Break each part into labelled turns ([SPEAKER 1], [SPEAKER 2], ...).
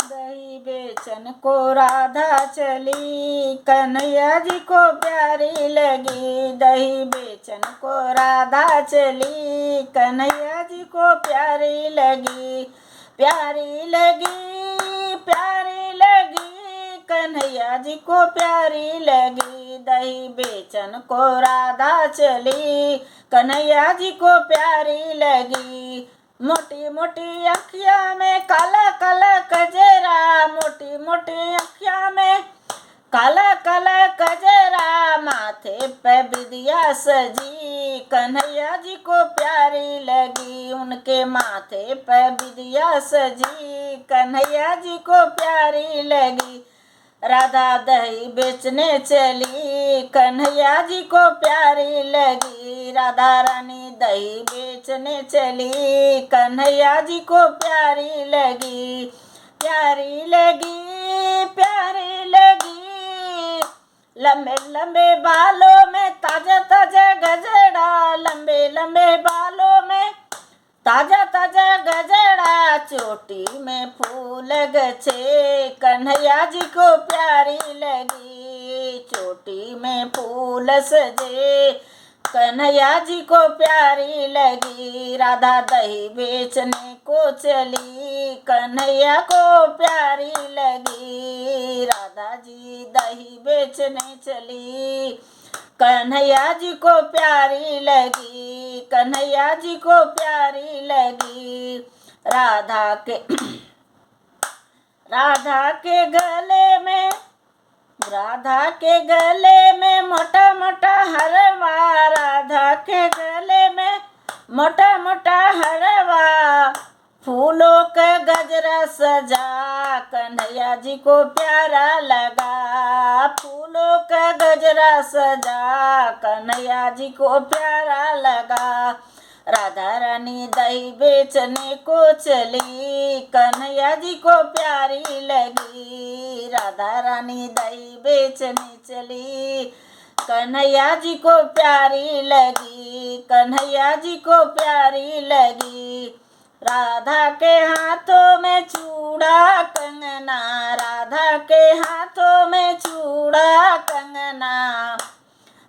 [SPEAKER 1] दही बेचन को राधा चली, कन्हैया जी को प्यारी लगी। दही बेचन को राधा चली, कन्हैया जी को प्यारी लगी। प्यारी लगी, प्यारी लगी, कन्हैया जी को प्यारी लगी। दही बेचन को राधा चली, कन्हैया जी को प्यारी लगी। मोटी मोटी अखियाँ में काला काला कजरा, मोटी मोटी अखियाँ में काला काला कजरा, माथे पे बिंदिया सजी, कन्हैया जी को प्यारी लगी। उनके माथे पे बिंदिया सजी, कन्हैया जी को प्यारी लगी। राधा दही बेचने चली, कन्हैया जी को प्यारी लगी। राधा रानी दही बेचने चली, कन्हैया जी को प्यारी लगी। प्यारी लगी, प्यारी लगी, लंबे लंबे बालों में ताजा ताजा गजरा, लंबे लंबे बालों में ताजा ताजा गजरा, चोटी में फूल गछे, कन्हैया जी को प्यारी लगी। चोटी में फूल सजे, कन्हैया जी को प्यारी लगी। राधा दही बेचने को चली, कन्हैया को प्यारी लगी। राधा जी दही बेचने चली, कन्हैया जी को प्यारी लगी। कन्हैया जी को प्यारी लगी। राधा के गले में मोटा मोटा हरवा, राधा के गले में मोटा मोटा हरवा, फूलों का गजरा सजा, कन्हैया जी को प्यारा लगा। फूलों का गजरा सजा, कन्हैया जी को प्यारा लगा। राधा रानी दही बेचने को चली, कन्हैया जी को प्यारी लगी। राधा रानी दही बेचने चली, कन्हैया जी को प्यारी लगी। कन्हैया जी को प्यारी लगी। राधा के हाथों में चूड़ा कंगना, राधा के हाथों में चूड़ा कंगना,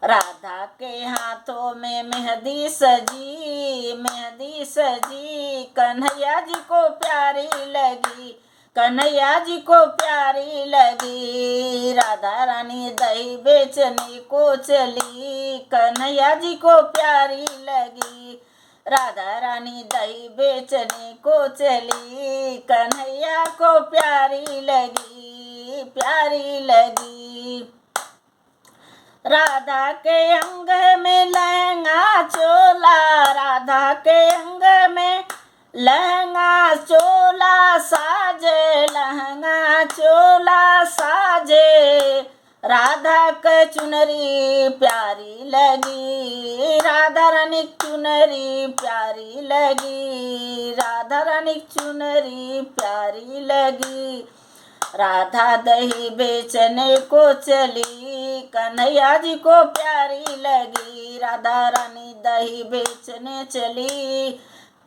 [SPEAKER 1] राधा के हाथों में मेहंदी सजी, मेहंदी सजी, कन्हैया जी को प्यारी लगी। कन्हैया जी को प्यारी लगी। राधा रानी दही बेचने को चली, कन्हैया जी को प्यारी लगी। राधा रानी दही बेचने को चली, कन्हैया को प्यारी लगी, प्यारी लगी। राधा के अंग में लहंगा चोला, राधा के अंग में लहंगा चोला साजे, लहंगा चोला साजे, राधा के चुनरी प्यारी लगी। राधा रानी चुनरी प्यारी लगी। राधा रानी चुनरी प्यारी लगी। राधा दही बेचने को चली, कन्हैया जी को प्यारी लगी। राधा रानी दही बेचने चली,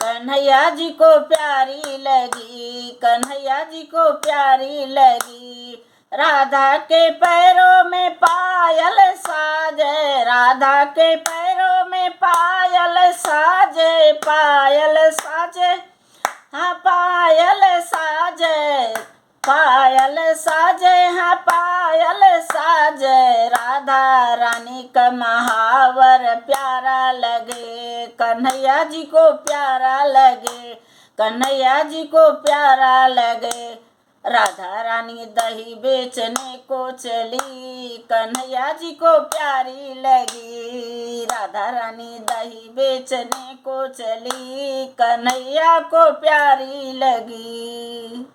[SPEAKER 1] कन्हैया जी को प्यारी लगी। कन्हैया जी को प्यारी लगी। राधा के पैरों में पायल साजे, राधा के पैरों में पायल साजे, पायल साजे, हाँ पायल साजे, पायल साजे, हाँ पायल साजे। राधा रानी का महावर प्यारा लगे, कन्हैया जी को प्यारा लगे, कन्हैया जी को प्यारा लगे। राधा रानी दही बेचने को चली, कन्हैया जी को प्यारी लगी। राधा रानी दही बेचने को चली, कन्हैया को प्यारी लगी।